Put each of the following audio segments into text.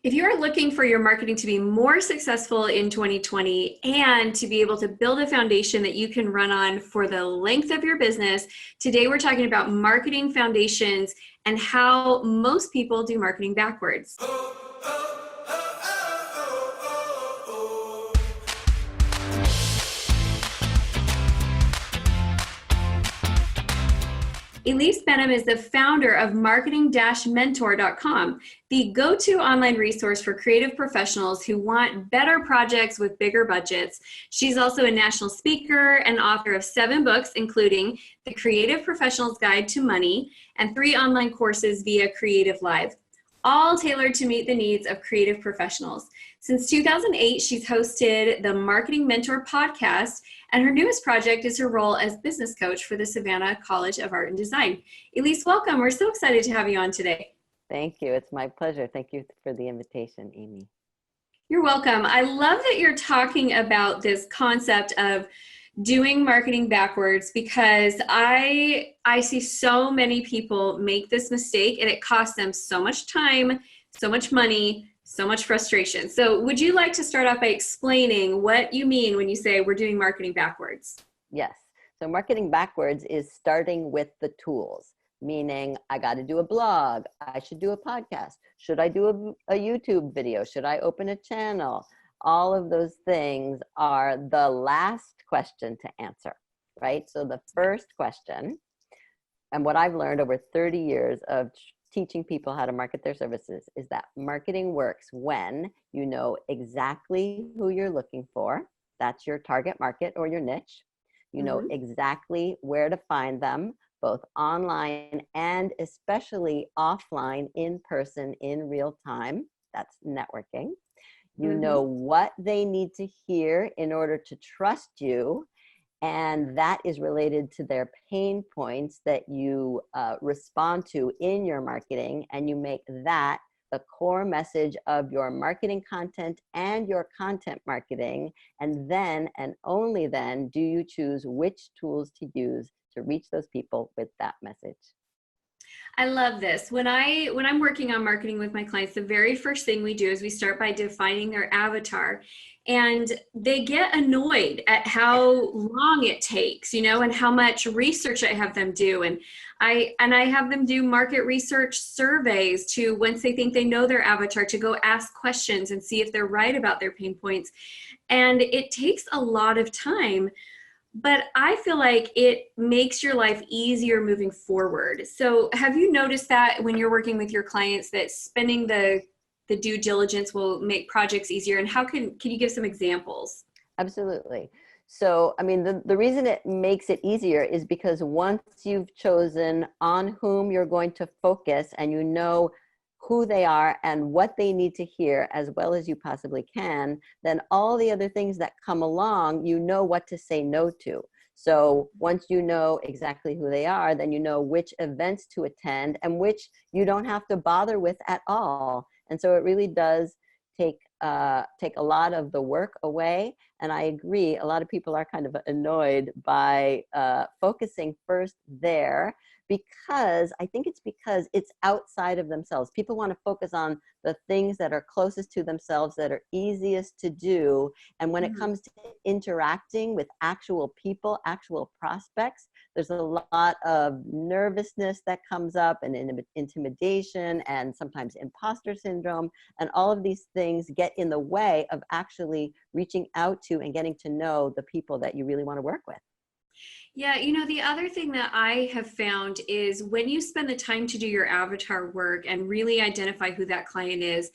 If you're looking for your marketing to be more successful in 2020 and to be able to build a foundation that you can run on for the length of your business, today we're talking about marketing foundations and how most people do marketing backwards. Ilise Benun is the founder of marketing-mentor.com, the go-to online resource for creative professionals who want better projects with bigger budgets. She's also a national speaker and author of 7 books, including The Creative Professional's Guide to Money and 3 online courses via Creative Live, all tailored to meet the needs of creative professionals. Since 2008, she's hosted the Marketing Mentor podcast, and her newest project is her role as business coach for the Savannah College of Art and Design. Ilise, welcome. We're so excited to have you on today. Thank you. It's my pleasure. Thank you for the invitation, Amy. You're welcome. I love that you're talking about this concept of doing marketing backwards, because I see so many people make this mistake and it costs them so much time, so much money, so much frustration. So would you like to start off by explaining what you mean when you say we're doing marketing backwards? Yes. So marketing backwards is starting with the tools, meaning I got to do a blog. I should do a podcast. Should I do a YouTube video? Should I open a channel? All of those things are the last question to answer, right? So the first question, and what I've learned over 30 years of teaching people how to market their services, is that marketing works when you know exactly who you're looking for. That's your target market or your niche. You know exactly where to find them, both online and especially offline, in person, in real time. That's networking. You know what they need to hear in order to trust you, and that is related to their pain points that you respond to in your marketing, and you make that the core message of your marketing content and your content marketing. And then, and only then, do you choose which tools to use to reach those people with that message. I love this. When I'm working on marketing with my clients, the very first thing we do is we start by defining their avatar, and they get annoyed at how long it takes, and how much research I have them do. And I have them do market research surveys to, once they think they know their avatar, to go ask questions and see if they're right about their pain points. And it takes a lot of time, but I feel like it makes your life easier moving forward. So have you noticed that when you're working with your clients, that spending the due diligence will make projects easier? And how can you give some examples? Absolutely. So, I mean, the reason it makes it easier is because once you've chosen on whom you're going to focus, and you know who they are and what they need to hear as well as you possibly can, then all the other things that come along, you know what to say no to. So once you know exactly who they are, then you know which events to attend and which you don't have to bother with at all. And so it really does take a lot of the work away. And I agree, a lot of people are kind of annoyed by focusing first there, because I think it's because it's outside of themselves. People want to focus on the things that are closest to themselves, that are easiest to do. And when it comes to interacting with actual people, actual prospects, there's a lot of nervousness that comes up, and intimidation, and sometimes imposter syndrome. And all of these things get in the way of actually reaching out to and getting to know the people that you really want to work with. Yeah, the other thing that I have found is when you spend the time to do your avatar work and really identify who that client is,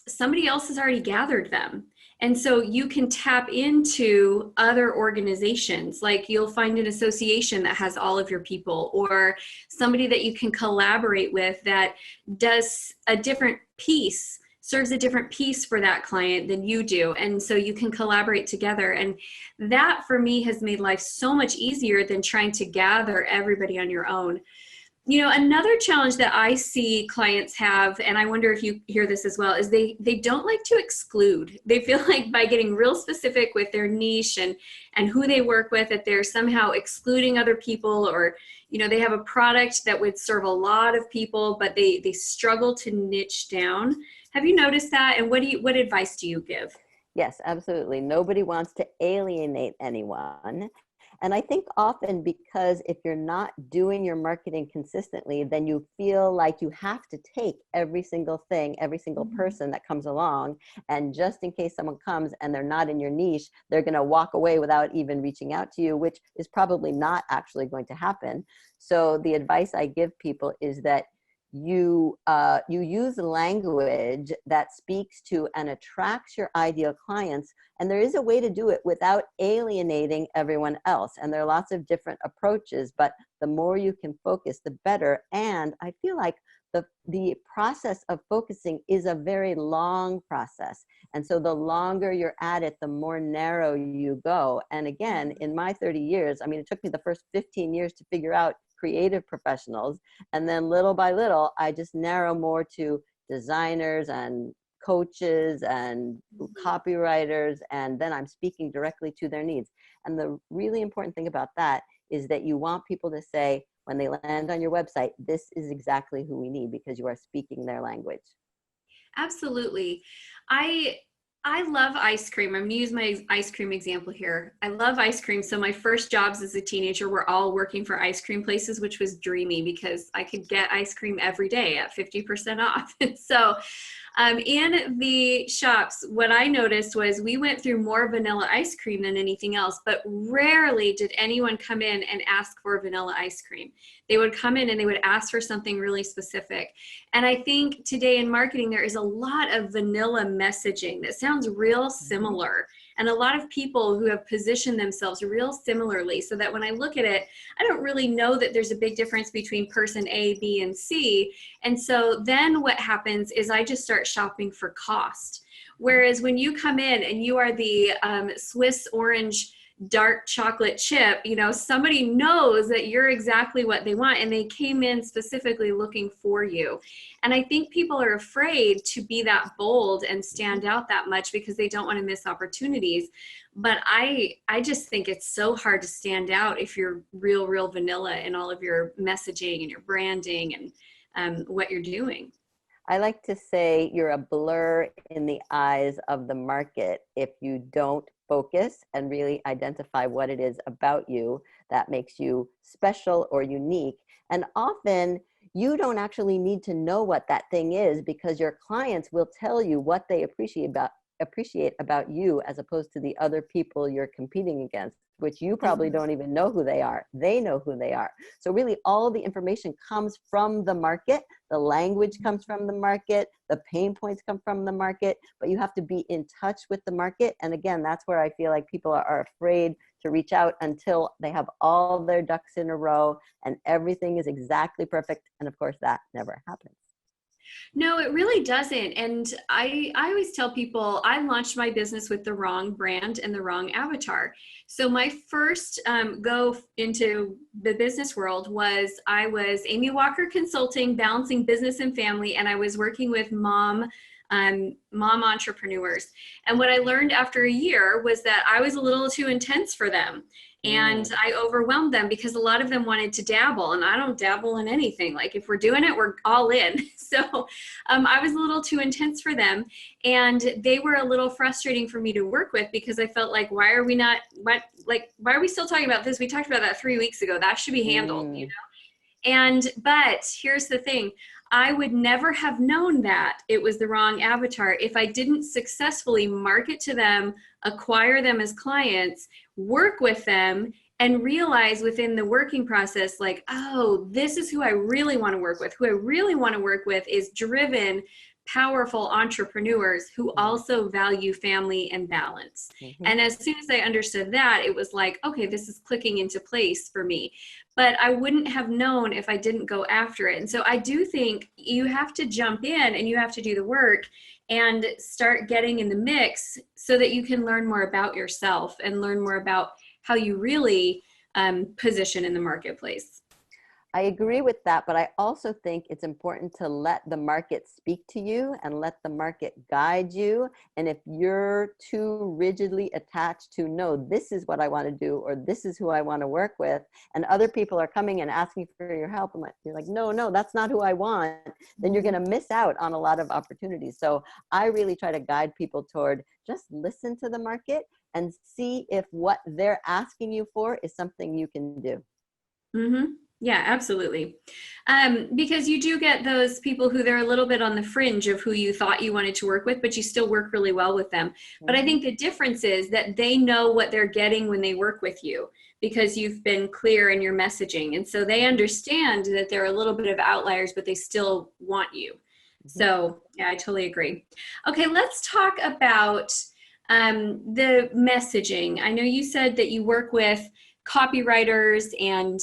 somebody else has already gathered them. And so you can tap into other organizations. Like you'll find an association that has all of your people, or somebody that you can collaborate with that does a different piece, serves a different piece for that client than you do. And so you can collaborate together. And that for me has made life so much easier than trying to gather everybody on your own. Another challenge that I see clients have, and I wonder if you hear this as well, is they don't like to exclude. They feel like by getting real specific with their niche and who they work with, that they're somehow excluding other people, or they have a product that would serve a lot of people, but they struggle to niche down. Have you noticed that? And what advice do you give? Yes, absolutely. Nobody wants to alienate anyone. And I think often because if you're not doing your marketing consistently, then you feel like you have to take every single thing, every single person that comes along. And just in case someone comes and they're not in your niche, they're going to walk away without even reaching out to you, which is probably not actually going to happen. So the advice I give people is that you use language that speaks to and attracts your ideal clients, and there is a way to do it without alienating everyone else. And there are lots of different approaches, but the more you can focus, the better. And I feel like the process of focusing is a very long process. And so the longer you're at it, the more narrow you go. And again, in my 30 years, I mean, it took me the first 15 years to figure out creative professionals. And then little by little, I just narrow more to designers and coaches and copywriters. And then I'm speaking directly to their needs. And the really important thing about that is that you want people to say, when they land on your website, this is exactly who we need, because you are speaking their language. Absolutely. I love ice cream. I'm going to use my ice cream example here. I love ice cream. So my first jobs as a teenager were all working for ice cream places, which was dreamy because I could get ice cream every day at 50% off. And so in the shops, what I noticed was we went through more vanilla ice cream than anything else, but rarely did anyone come in and ask for vanilla ice cream. They would come in and they would ask for something really specific. And I think today in marketing, there is a lot of vanilla messaging that sounds real similar. And a lot of people who have positioned themselves real similarly, so that when I look at it, I don't really know that there's a big difference between person A, B, and C. And so then what happens is I just start shopping for cost. Whereas when you come in and you are the Swiss orange dark chocolate chip, somebody knows that you're exactly what they want, and they came in specifically looking for you. And I think people are afraid to be that bold and stand out that much because they don't want to miss opportunities. But I just think it's so hard to stand out if you're real vanilla in all of your messaging and your branding and what you're doing. I like to say you're a blur in the eyes of the market if you don't focus and really identify what it is about you that makes you special or unique. And often you don't actually need to know what that thing is, because your clients will tell you what they appreciate about you, as opposed to the other people you're competing against, which you probably don't even know who they are. They know who they are. So really all the information comes from the market. The language comes from the market. The pain points come from the market, but you have to be in touch with the market. And again, that's where I feel like people are afraid to reach out until they have all their ducks in a row and everything is exactly perfect. And of course that never happens. No, it really doesn't. And I always tell people I launched my business with the wrong brand and the wrong avatar. So my first go into the business world was I was Amy Walker Consulting, balancing business and family, and I was working with mom entrepreneurs. And what I learned after a year was that I was a little too intense for them. And I overwhelmed them because a lot of them wanted to dabble, and I don't dabble in anything. Like if we're doing it, we're all in. So I was a little too intense for them, and they were a little frustrating for me to work with because I felt like, why are we still talking about this? We talked about that 3 weeks ago. That should be handled, but here's the thing. I would never have known that it was the wrong avatar if I didn't successfully market to them, acquire them as clients, work with them, and realize within the working process, like, oh, this is who I really want to work with. Who I really want to work with is driven, powerful entrepreneurs who also value family and balance. And as soon as I understood that, it was like, okay, this is clicking into place for me. But I wouldn't have known if I didn't go after it. And so I do think you have to jump in and you have to do the work and start getting in the mix so that you can learn more about yourself and learn more about how you really position in the marketplace. I agree with that, but I also think it's important to let the market speak to you and let the market guide you. And if you're too rigidly attached to, no, this is what I want to do, or this is who I want to work with, and other people are coming and asking for your help, and you're like, no, no, that's not who I want, then you're going to miss out on a lot of opportunities. So I really try to guide people toward just listen to the market and see if what they're asking you for is something you can do. Mm-hmm. Yeah, absolutely. Because you do get those people who they're a little bit on the fringe of who you thought you wanted to work with, but you still work really well with them. But I think the difference is that they know what they're getting when they work with you because you've been clear in your messaging. And so they understand that they're a little bit of outliers, but they still want you. So yeah, I totally agree. Okay, let's talk about the messaging. I know you said that you work with copywriters and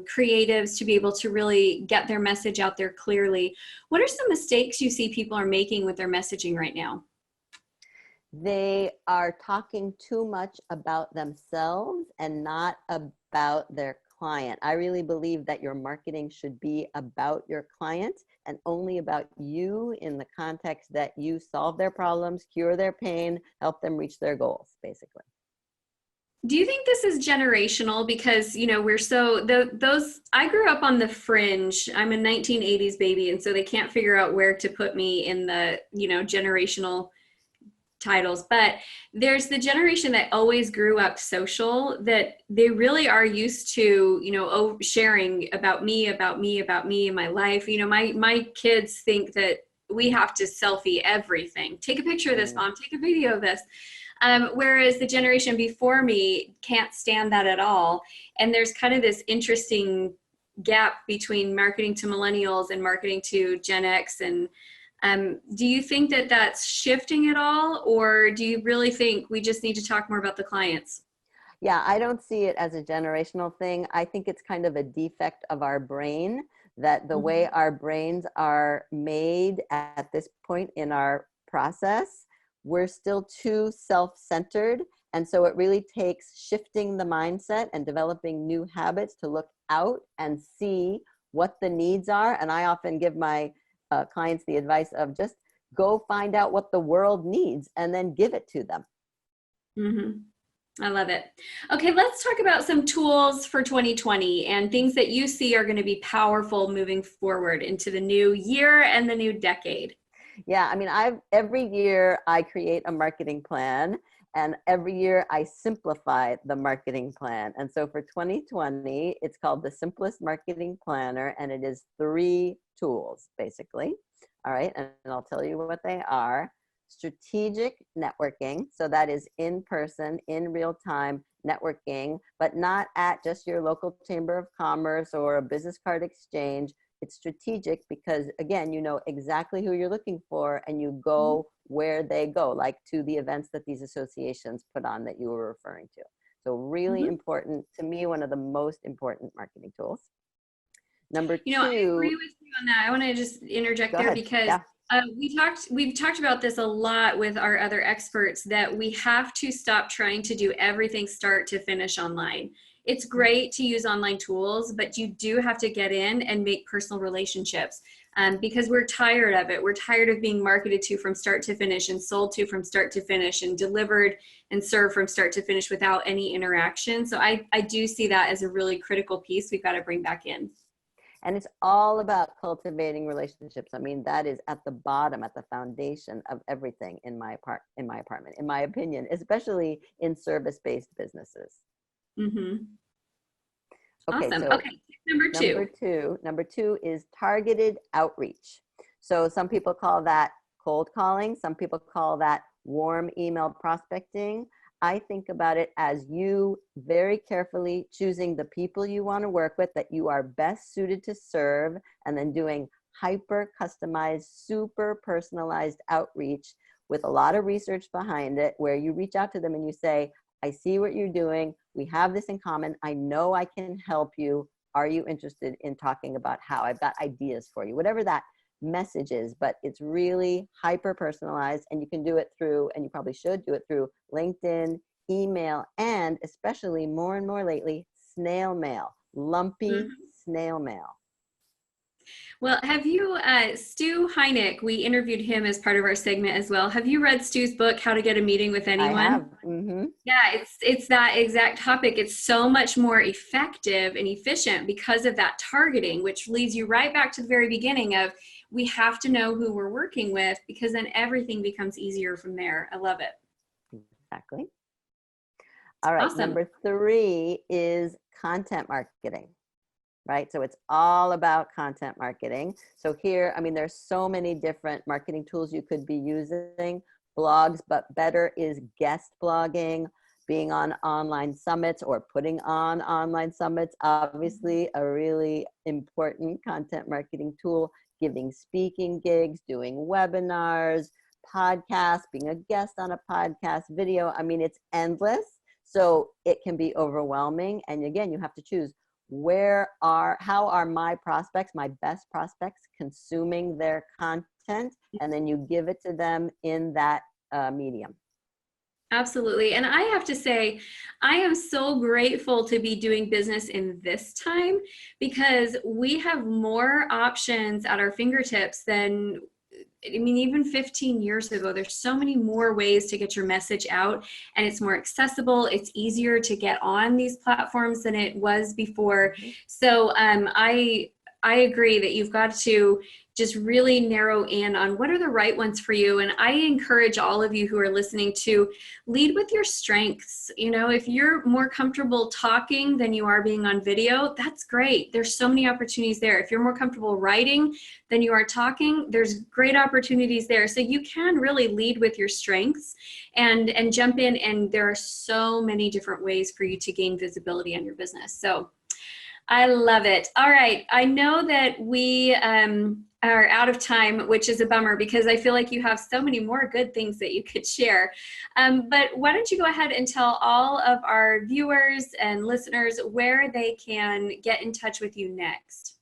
creatives to be able to really get their message out there clearly. What are some mistakes you see people are making with their messaging right now? They are talking too much about themselves and not about their client. I really believe that your marketing should be about your client and only about you in the context that you solve their problems, cure their pain, help them reach their goals, basically. Do you think this is generational? Because, you know, we're so, those, I grew up on the fringe. I'm a 1980s baby, and so they can't figure out where to put me in the, you know, generational titles. But there's the generation that always grew up social, that they really are used to, you know, sharing about me, about me, about me and my life. You know, my kids think that we have to selfie everything. Take a picture of this, mom, take a video of this. Whereas the generation before me can't stand that at all. And there's kind of this interesting gap between marketing to millennials and marketing to Gen X. And do you think that that's shifting at all? Or do you really think we just need to talk more about the clients? Yeah, I don't see it as a generational thing. I think it's kind of a defect of our brain, that the way our brains are made at this point in our process, we're still too self-centered. And so it really takes shifting the mindset and developing new habits to look out and see what the needs are. And I often give my clients the advice of just go find out what the world needs and then give it to them. I love it. Okay, let's talk about some tools for 2020 and things that you see are going to be powerful moving forward into the new year and the new decade. Yeah, I mean, every year I create a marketing plan, and every year I simplify the marketing plan. And so for 2020, it's called the Simplest Marketing Planner, and it is 3 tools, basically. All right, and I'll tell you what they are. Strategic networking, so that is in person, in real time networking, but not at just your local chamber of commerce or a business card exchange. It's strategic because, again, you know exactly who you're looking for and you go where they go, like to the events that these associations put on that you were referring to. So really important, to me, one of the most important marketing tools. Number 2. You know, I agree with you on that. I want to just interject there because we've talked about this a lot with our other experts, that we have to stop trying to do everything start to finish online. It's great to use online tools, but you do have to get in and make personal relationships because we're tired of it. We're tired of being marketed to from start to finish and sold to from start to finish and delivered and served from start to finish without any interaction. So I do see that as a really critical piece we've got to bring back in. And it's all about cultivating relationships. I mean, that is at the bottom, at the foundation of everything in my apartment, in my opinion, especially in service-based businesses. Mm-hmm. Okay, awesome. so okay, number two is targeted outreach. So some people call that cold calling. Some people call that warm email prospecting. I think about it as you very carefully choosing the people you want to work with that you are best suited to serve, and then doing hyper customized, super personalized outreach with a lot of research behind it, where you reach out to them and you say, I see what you're doing. We have this in common. I know I can help you. Are you interested in talking about how? I've got ideas for you, whatever that message is, but it's really hyper personalized, and you can do it through, and you probably should do it through LinkedIn, email, and especially more and more lately, snail mail, lumpy snail mail. Well, have you, Stu Heineck, we interviewed him as part of our segment as well. Have you read Stu's book, How to Get a Meeting with I have. Anyone? Mm-hmm. Yeah, it's that exact topic. It's so much more effective and efficient because of that targeting, which leads you right back to the very beginning of we have to know who we're working with because then everything becomes easier from there. I love it. Exactly. All right, Awesome. number 3 is content marketing, right? So it's all about content marketing. So here, I mean, there's so many different marketing tools you could be using, blogs, but better is guest blogging, being on online summits or putting on online summits, obviously a really important content marketing tool, giving speaking gigs, doing webinars, podcasts, being a guest on a podcast, video. I mean, it's endless. So it can be overwhelming. And again, you have to choose how are my prospects, my best prospects, consuming their content, and then you give it to them in that medium. Absolutely. And I have to say, I am so grateful to be doing business in this time because we have more options at our fingertips than, I mean, even 15 years ago. There's so many more ways to get your message out, and it's more accessible. It's easier to get on these platforms than it was before. Mm-hmm. So I agree that you've got to just really narrow in on what are the right ones for you. And I encourage all of you who are listening to lead with your strengths. You know, if you're more comfortable talking than you are being on video, that's great. There's so many opportunities there. If you're more comfortable writing than you are talking, there's great opportunities there. So you can really lead with your strengths and jump in. And there are so many different ways for you to gain visibility on your business. So I love it. All right. I know that we are out of time, which is a bummer because I feel like you have so many more good things that you could share. But why don't you go ahead and tell all of our viewers and listeners where they can get in touch with you next?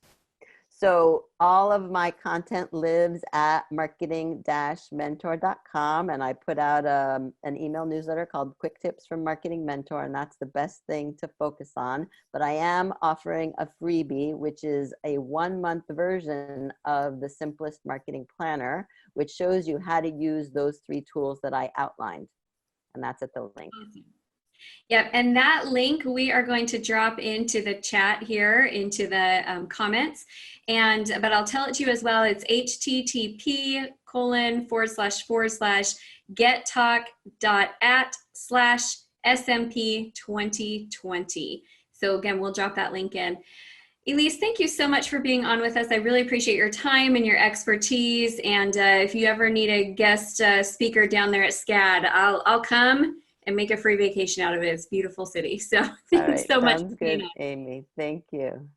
So all of my content lives at marketing-mentor.com, and I put out an email newsletter called Quick Tips from Marketing Mentor, and that's the best thing to focus on. But I am offering a freebie, which is a 1-month version of the Simplest Marketing Planner, which shows you how to use those 3 tools that I outlined, and that's at the link. Awesome. Yep, and that link we are going to drop into the chat here, into the comments. But I'll tell it to you as well. It's http://gettalk.at/SMP2020. So again, we'll drop that link in. Elise, thank you so much for being on with us. I really appreciate your time and your expertise. And if you ever need a guest speaker down there at SCAD, I'll come and make a free vacation out of it. It's a beautiful city. So thanks so much. Sounds good, Amy. Thank you.